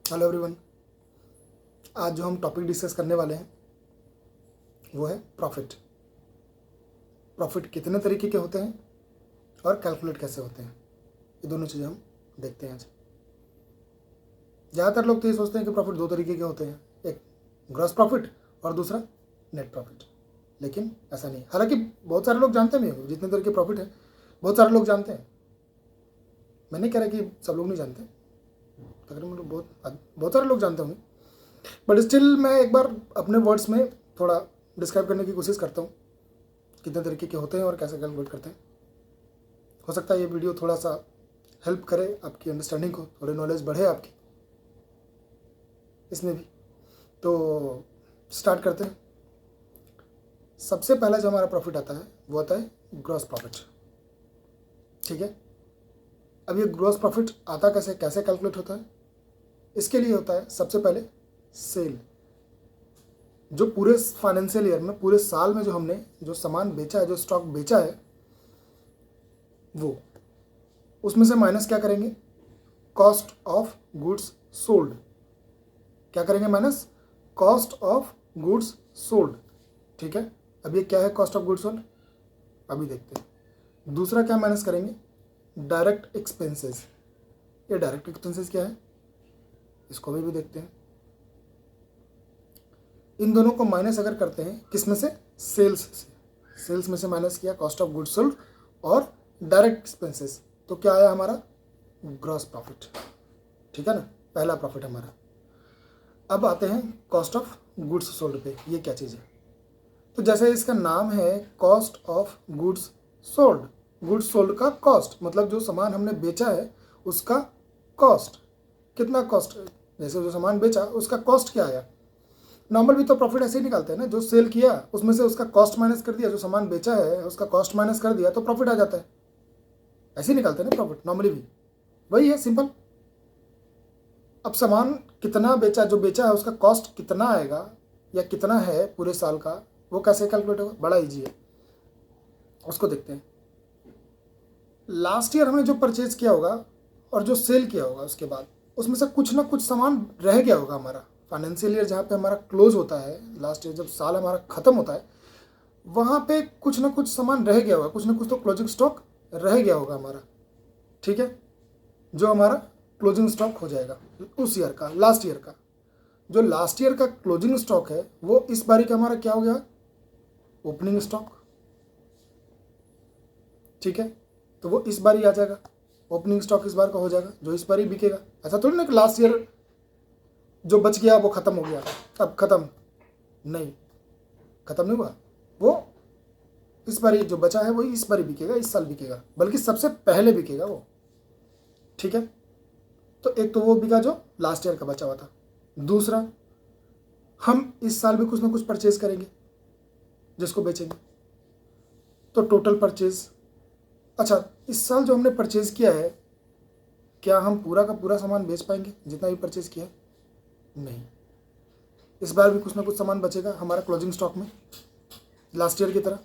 Hello everyone. आज जो हम टॉपिक डिस्कस करने वाले हैं वो है प्रॉफिट। प्रॉफिट कितने तरीके के होते हैं और कैलकुलेट कैसे होते हैं, ये दोनों चीज़ें हम देखते हैं आज। ज़्यादातर लोग तो ये सोचते हैं कि प्रॉफिट दो तरीके के होते हैं, एक ग्रॉस प्रॉफिट और दूसरा नेट प्रॉफिट। लेकिन ऐसा नहीं, हालांकि बहुत सारे लोग जानते भी हैं जितने तरह के प्रॉफिट है, बहुत सारे लोग जानते हैं। मैं नहीं कह रहा कि सब लोग नहीं जानते, तकरीबन बहुत सारे लोग जानते होंगे, बट स्टिल मैं एक बार अपने वर्ड्स में थोड़ा डिस्क्राइब करने की कोशिश करता हूँ कितने तरीके के होते हैं और कैसे कैलकुलेट करते हैं। हो सकता है ये वीडियो थोड़ा सा हेल्प करे आपकी अंडरस्टैंडिंग को, थोड़ी नॉलेज बढ़े आपकी इसमें भी। तो स्टार्ट करते हैं। सबसे पहला जो हमारा प्रॉफिट आता है वो आता है ग्रॉस प्रॉफिट। ठीक है, अब ये ग्रॉस प्रॉफिट आता कैसे कैलकुलेट होता है? इसके लिए होता है सबसे पहले सेल। जो पूरे फाइनेंशियल ईयर में, पूरे साल में जो हमने जो सामान बेचा है, जो स्टॉक बेचा है, वो उसमें से माइनस क्या करेंगे? Cost of goods sold. क्या करेंगे? Minus cost of goods sold. ठीक है, अब ये क्या है कॉस्ट ऑफ गुड्स सोल्ड? अभी देखते हैं। दूसरा क्या माइनस करेंगे? Direct expenses. ये डायरेक्ट एक्सपेंसेस क्या है, इसको भी देखते हैं। इन दोनों को माइनस अगर करते हैं किस में से? सेल्स से। सेल्स में से माइनस किया कॉस्ट ऑफ गुड्स सोल्ड और डायरेक्ट एक्सपेंसेस, तो क्या आया हमारा? Gross profit. ठीक है ना, पहला प्रॉफिट हमारा। अब आते हैं कॉस्ट ऑफ गुड्स सोल्ड पे। ये क्या चीज़ है? तो जैसे इसका नाम है cost of goods sold, goods sold का कॉस्ट मतलब जो सामान हमने बेचा है उसका कॉस्ट। कितना कॉस्ट? जैसे जो सामान बेचा उसका कॉस्ट क्या आया? नॉर्मल भी तो प्रॉफिट ऐसे ही निकालते हैं ना, जो सेल किया उसमें से उसका कॉस्ट माइनस कर दिया, जो सामान बेचा है उसका कॉस्ट माइनस कर दिया तो प्रॉफिट आ जाता है। ऐसे ही निकालते हैं ना प्रॉफिट नॉर्मली भी, वही है सिंपल। अब सामान कितना बेचा, जो बेचा है उसका कॉस्ट कितना आएगा या कितना है पूरे साल का, वो कैसे कैलकुलेट होगा? बड़ा ईजी है, उसको देखते हैं। लास्ट ईयर हमने जो परचेज किया होगा और जो सेल किया होगा उसके बाद उसमें से कुछ ना कुछ सामान रह गया होगा। हमारा फाइनेंशियल ईयर जहाँ पे हमारा क्लोज होता है, लास्ट ईयर जब साल हमारा ख़त्म होता है, वहाँ पे कुछ ना कुछ सामान रह गया होगा, कुछ ना कुछ तो क्लोजिंग स्टॉक रह गया होगा हमारा। ठीक है, जो हमारा क्लोजिंग स्टॉक हो जाएगा उस ईयर का, लास्ट ईयर का। जो लास्ट ईयर का क्लोजिंग स्टॉक है वो इस बारी का हमारा क्या हो गया? Opening stock. ठीक है, तो वो इस बारी आ जाएगा, ओपनिंग स्टॉक इस बार का हो जाएगा, जो इस बारी बिकेगा। ऐसा थोड़ी ना कि लास्ट ईयर जो बच गया वो ख़त्म हो गया, अब ख़त्म नहीं, ख़त्म नहीं हुआ। वो इस बारी जो बचा है वही इस बारी बिकेगा, इस साल बिकेगा, बल्कि सबसे पहले बिकेगा वो। ठीक है, तो एक तो वो बिका जो लास्ट ईयर का बचा हुआ था। दूसरा, हम इस साल भी कुछ ना कुछ परचेज करेंगे जिसको बेचेंगे, तो टोटल परचेज। अच्छा, इस साल जो हमने परचेज किया है, क्या हम पूरा का पूरा सामान बेच पाएंगे जितना भी परचेज किया है? नहीं, इस बार भी कुछ ना कुछ सामान बचेगा हमारा क्लोजिंग स्टॉक में लास्ट ईयर की तरह,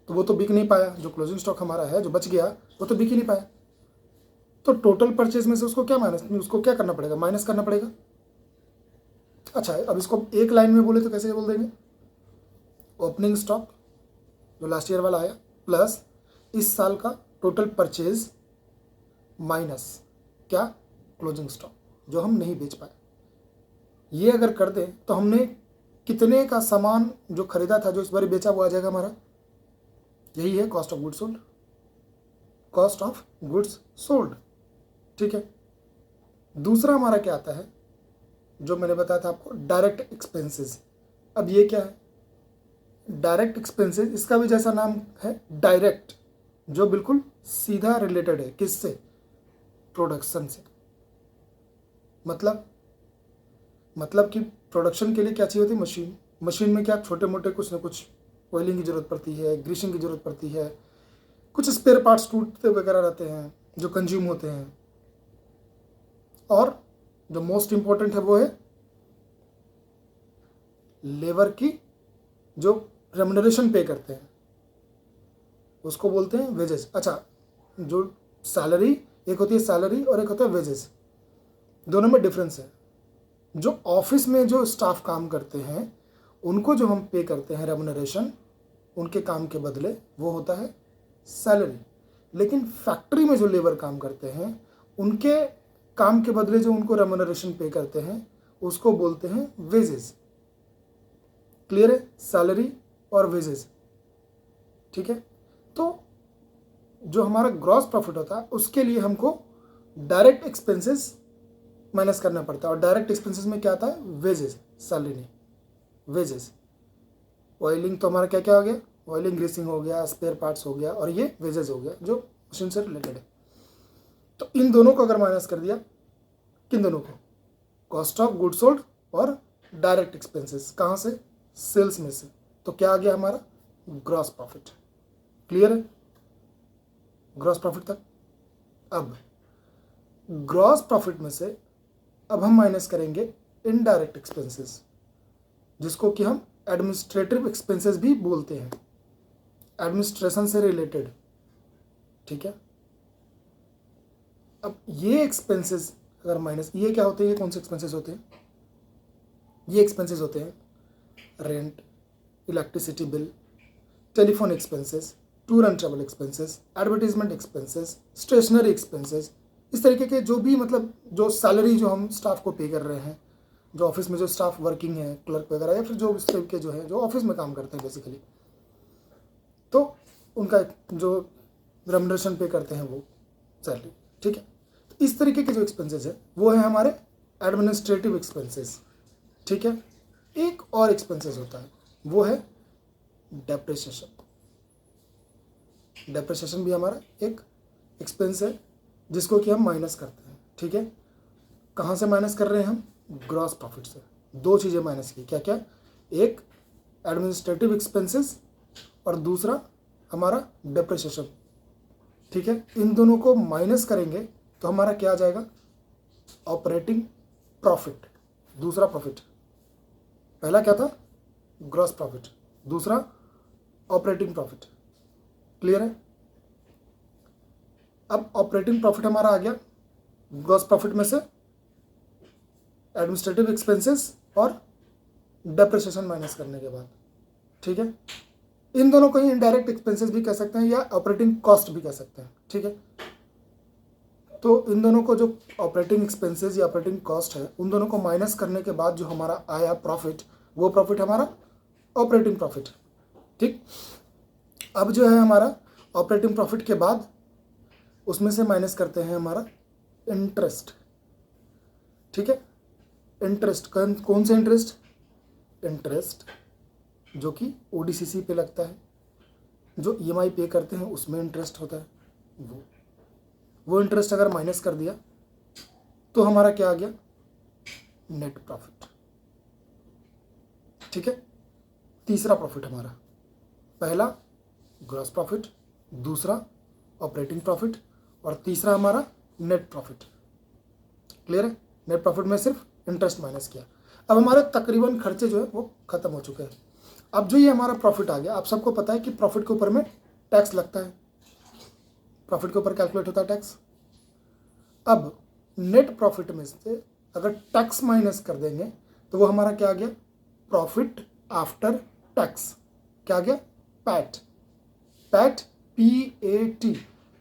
तो वो तो बिक नहीं पाया। जो क्लोजिंग स्टॉक हमारा है जो बच गया वो तो बिक ही नहीं पाया। तो टोटल परचेज में से उसको क्या करना पड़ेगा? माइनस करना पड़ेगा। अच्छा, अब इसको एक लाइन में बोले तो कैसे बोल देंगे? ओपनिंग स्टॉक जो लास्ट ईयर वाला आया प्लस इस साल का टोटल परचेज माइनस क्या? क्लोजिंग स्टॉक जो हम नहीं बेच पाए। ये अगर कर दें तो हमने कितने का सामान जो खरीदा था, जो इस बार बेचा, वो आ जाएगा हमारा। यही है cost of goods sold, cost of goods sold. ठीक है, दूसरा हमारा क्या आता है जो मैंने बताया था आपको? Direct expenses. अब ये क्या है? डायरेक्ट एक्सपेंसेस, इसका भी जैसा नाम है डायरेक्ट, जो बिल्कुल सीधा रिलेटेड है किससे? प्रोडक्शन से। मतलब कि प्रोडक्शन के लिए क्या चाहिए होती है? मशीन। मशीन में क्या छोटे मोटे कुछ ना कुछ ऑयलिंग की ज़रूरत पड़ती है, ग्रीसिंग की ज़रूरत पड़ती है, कुछ स्पेयर पार्ट्स टूटते वगैरह रहते हैं जो कंज्यूम होते हैं, और जो मोस्ट इम्पॉर्टेंट है वो है लेबर की जो रेम्युनरेशन पे करते हैं, उसको बोलते हैं वेजेस। अच्छा, जो सैलरी, एक होती है सैलरी और एक होता है वेजेस। दोनों में डिफरेंस है। जो ऑफिस में जो स्टाफ काम करते हैं उनको जो हम पे करते हैं रेम्युनरेशन उनके काम के बदले, वो होता है सैलरी। लेकिन फैक्ट्री में जो लेबर काम करते हैं उनके काम के बदले जो उनको रेम्युनरेशन पे करते हैं उसको बोलते हैं वेजेस। क्लियर है? सैलरी और वेजेस। ठीक है। तो जो हमारा ग्रॉस प्रॉफिट होता है उसके लिए हमको डायरेक्ट एक्सपेंसेस माइनस करना पड़ता है, और डायरेक्ट एक्सपेंसेस में क्या आता है? वेजेस, सैलरी नहीं, वेजेस। ऑयलिंग तो हमारा क्या क्या हो गया? ऑयलिंग, ग्रीसिंग हो गया, स्पेयर पार्ट्स हो गया, और ये वेजेस हो गया जो मशीन से रिलेटेड है। तो इन दोनों को अगर माइनस कर दिया, किन दोनों को? कॉस्ट ऑफ गुड सोल्ड और डायरेक्ट एक्सपेंसेस। कहाँ से? सेल्स में से। तो क्या आ गया हमारा? Gross profit. क्लियर है? ग्रॉस प्रॉफिट तक। अब ग्रॉस प्रॉफिट में से अब हम माइनस करेंगे इनडायरेक्ट एक्सपेंसेस, जिसको कि हम एडमिनिस्ट्रेटिव एक्सपेंसेस भी बोलते हैं, एडमिनिस्ट्रेशन से रिलेटेड। ठीक है। अब ये एक्सपेंसेस अगर माइनस, ये क्या होते हैं? ये कौन से एक्सपेंसेस होते हैं? ये एक्सपेंसेस होते हैं rent, electricity bill, telephone expenses, tour and travel expenses, advertisement expenses, stationery expenses. इस तरीके के जो भी, मतलब जो सैलरी जो हम स्टाफ को पे कर रहे हैं, जो ऑफिस में जो स्टाफ वर्किंग है, क्लर्क वगैरह, या फिर जो इस तरीके जो है जो ऑफिस में काम करते हैं बेसिकली, तो उनका जो रेम्युनरेशन पे करते हैं वो सैलरी। ठीक है। तो इस तरीके के जो एक्सपेंसेस है वो है हमारे एडमिनिस्ट्रेटिव एक्सपेंसेस। ठीक है। एक और एक्सपेंसेस होता है, वो है डेप्रिसिएशन। डेप्रिसिएशन भी हमारा एक एक्सपेंस है जिसको कि हम माइनस करते हैं। ठीक है। कहाँ से माइनस कर रहे हैं हम? ग्रॉस प्रॉफिट से। दो चीज़ें माइनस की, क्या क्या? एक एडमिनिस्ट्रेटिव एक्सपेंसेस और दूसरा हमारा डेप्रिसिएशन। ठीक है। इन दोनों को माइनस करेंगे तो हमारा क्या आ जाएगा? Operating profit. दूसरा प्रॉफिट, पहला क्या था? ग्रॉस प्रॉफिट, दूसरा ऑपरेटिंग प्रॉफिट। क्लियर है? अब ऑपरेटिंग प्रॉफिट हमारा आ गया ग्रॉस प्रॉफिट में से एडमिनिस्ट्रेटिव एक्सपेंसेस और डेप्रिसिएशन माइनस करने के बाद। ठीक है। इन दोनों को ही इनडायरेक्ट एक्सपेंसेस भी कह सकते हैं या ऑपरेटिंग कॉस्ट भी कह सकते हैं। ठीक है। तो इन दोनों को, जो ऑपरेटिंग एक्सपेंसेस या ऑपरेटिंग कॉस्ट है, उन दोनों को माइनस करने के बाद जो हमारा आया प्रॉफिट, वो प्रॉफिट हमारा ऑपरेटिंग प्रॉफिट। ठीक। अब जो है हमारा ऑपरेटिंग प्रॉफिट के बाद उसमें से माइनस करते हैं हमारा इंटरेस्ट। ठीक है। इंटरेस्ट, कौन सा इंटरेस्ट? इंटरेस्ट जो कि ओडीसीसी पे लगता है, जो ईएमआई पे करते हैं उसमें इंटरेस्ट होता है, वो इंटरेस्ट अगर माइनस कर दिया तो हमारा क्या आ गया? Net profit. ठीक है। तीसरा प्रॉफिट हमारा, पहला ग्रॉस प्रॉफिट, दूसरा ऑपरेटिंग प्रॉफिट, और तीसरा हमारा नेट प्रॉफिट। क्लियर है? नेट प्रॉफिट में सिर्फ इंटरेस्ट माइनस किया। अब हमारे तकरीबन खर्चे जो है वो खत्म हो चुके हैं। अब जो ये हमारा प्रॉफिट आ गया, आप सबको पता है कि प्रॉफिट के ऊपर में टैक्स लगता है, प्रॉफिट के ऊपर कैलकुलेट होता है टैक्स। अब नेट प्रॉफिट में से अगर टैक्स माइनस कर देंगे तो वो हमारा क्या आ गया? Profit after tax. क्या आ गया? PAT. PAT, PAT,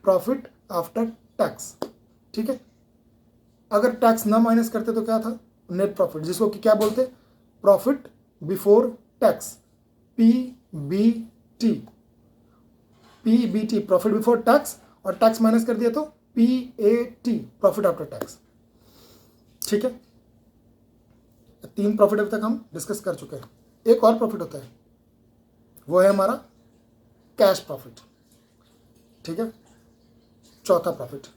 profit after tax. ठीक है। अगर टैक्स ना माइनस करते तो क्या था? नेट प्रॉफिट, जिसको कि क्या बोलते? Profit before tax, PBT। PBT, profit before tax, और टैक्स माइनस कर दिया तो PAT, प्रॉफिट आफ्टर टैक्स। ठीक है। 3 प्रॉफिट अभी तक हम डिस्कस कर चुके हैं। एक और प्रॉफिट होता है, वो है हमारा कैश प्रॉफिट। ठीक है। चौथा प्रॉफिट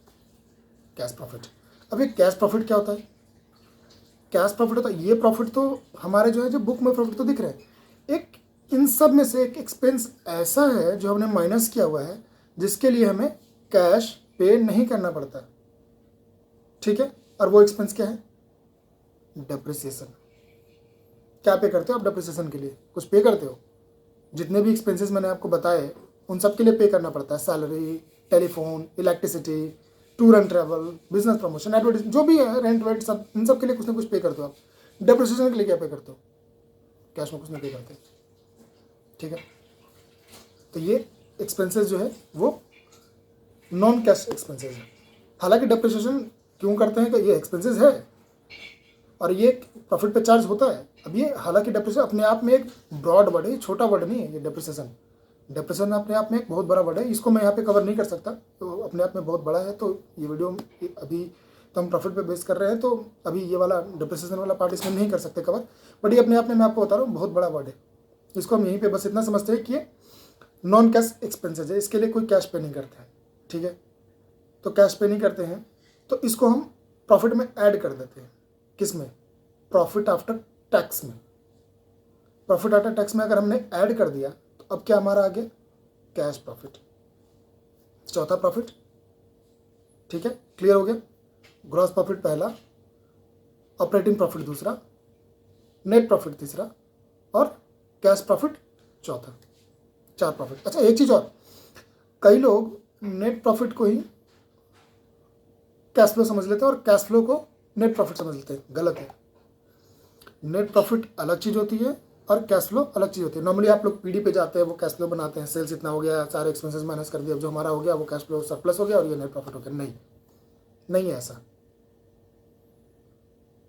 कैश प्रॉफिट। अब ये कैश प्रॉफिट क्या होता है? कैश प्रॉफिट होता है, ये प्रॉफिट तो हमारे जो है, जो बुक में प्रॉफिट तो दिख रहे हैं, एक इन सब में से एक एक्सपेंस ऐसा है जो हमने माइनस किया हुआ है, जिसके लिए हमें कैश पे नहीं करना पड़ता। ठीक है। और वो एक्सपेंस क्या है? डेप्रिसिएशन। क्या पे करते हो आप डेप्रिसिएशन के लिए? कुछ पे करते हो? जितने भी एक्सपेंसेस मैंने आपको बताए उन सब के लिए पे करना पड़ता है। Salary, telephone, electricity, tour and travel, business promotion, advertise, जो भी है, रेंट वेंट, सब इन सब के लिए कुछ ना कुछ पे करते हो आप। डेप्रिसिएशन के लिए क्या पे करते हो? कैश में कुछ नहीं पे करते, ठीक है। तो ये एक्सपेंसेस जो है वो नॉन कैश एक्सपेंसेस है। हालांकि डेप्रिसिएशन क्यों करते हैं कि ये एक्सपेंसेस है और ये प्रॉफिट पे चार्ज होता है। अब ये हालांकि डेप्रिसिएशन अपने आप में एक ब्रॉड वर्ड है, छोटा वर्ड नहीं है ये डेप्रिसिएशन। डेप्रिसिएशन अपने आप में एक बहुत बड़ा वर्ड है, इसको मैं यहाँ पे कवर नहीं कर सकता, तो अपने आप में बहुत बड़ा है। तो ये वीडियो अभी तो हम प्रॉफिट पे बेस कर रहे हैं, तो अभी ये वाला डेप्रिसिएशन वाला पार्ट इसमें नहीं कर सकते कवर, बट ये अपने आप में मैं आपको बता रहा हूँ बहुत बड़ा वर्ड है। इसको हम यहीं पे बस इतना समझते हैं कि ये नॉन कैश एक्सपेंसेस है, इसके लिए कोई कैश पे नहीं करते हैं, ठीक है। तो कैश पे नहीं करते हैं तो इसको हम प्रॉफिट में ऐड कर देते हैं। किस में? प्रॉफिट आफ्टर टैक्स में। प्रॉफिट आफ्टर टैक्स में अगर हमने ऐड कर दिया तो अब क्या हमारा आ गया? कैश प्रॉफिट, चौथा प्रॉफिट, ठीक है। क्लियर हो गया? ग्रॉस प्रॉफिट पहला, ऑपरेटिंग प्रॉफिट दूसरा, नेट प्रॉफिट तीसरा और कैश प्रॉफिट चौथा। 4 प्रॉफिट। अच्छा एक चीज और, कई लोग नेट प्रॉफिट को ही कैश फ्लो समझ लेते हैं और कैश फ्लो को नेट प्रॉफिट समझ लेते हैं। गलत है। नेट प्रॉफिट अलग चीज होती है और कैश फ्लो अलग चीज होती है। नॉर्मली आप लोग पीडी पे जाते हैं, वो कैश फ्लो बनाते हैं, सेल्स इतना हो गया, सारे एक्सपेंसेस माइनस कर दिया, अब जो हमारा हो गया वो कैश फ्लो सरप्लस हो गया और ये नेट प्रॉफिट हो गया। नहीं, नहीं है ऐसा।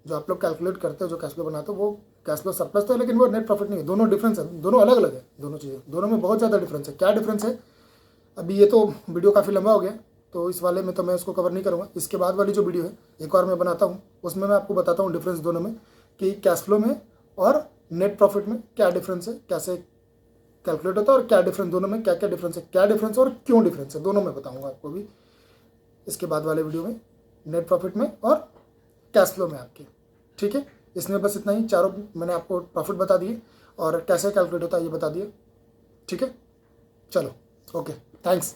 जो आप लोग कैलकुलेट करते हो, जो कैश फ्लो बनाते हो, वो कैश फ्लो सरप्लस तो है, लेकिन वो नेट प्रॉफिट नहीं है। दोनों डिफरेंस है, दोनों अलग अलग है, दोनों चीज़ें, दोनों में बहुत ज़्यादा डिफरेंस है। क्या डिफरेंस है? अभी ये तो वीडियो काफ़ी लंबा हो गया, तो इस वाले में तो मैं इसको कवर नहीं करूँगा। इसके बाद वाली जो वीडियो है एक और मैं बनाता हूँ, उसमें मैं आपको बताता हूँ डिफरेंस दोनों में, कि कैश फ्लो में और नेट प्रॉफिट में क्या डिफरेंस है, कैसे कैलकुलेट होता है और क्या डिफरेंस, दोनों में क्या क्या डिफरेंस है, क्या डिफरेंस और क्यों डिफरेंस है, दोनों में बताऊँगा आपको भी इसके बाद वाले वीडियो में, नेट प्रॉफिट में और कैश फ्लो में आपके, ठीक है। इसमें बस इतना ही, चारों मैंने आपको प्रॉफिट बता दिए और कैसे कैलकुलेट होता है ये बता दिए, ठीक है। चलो, ओके, थैंक्स।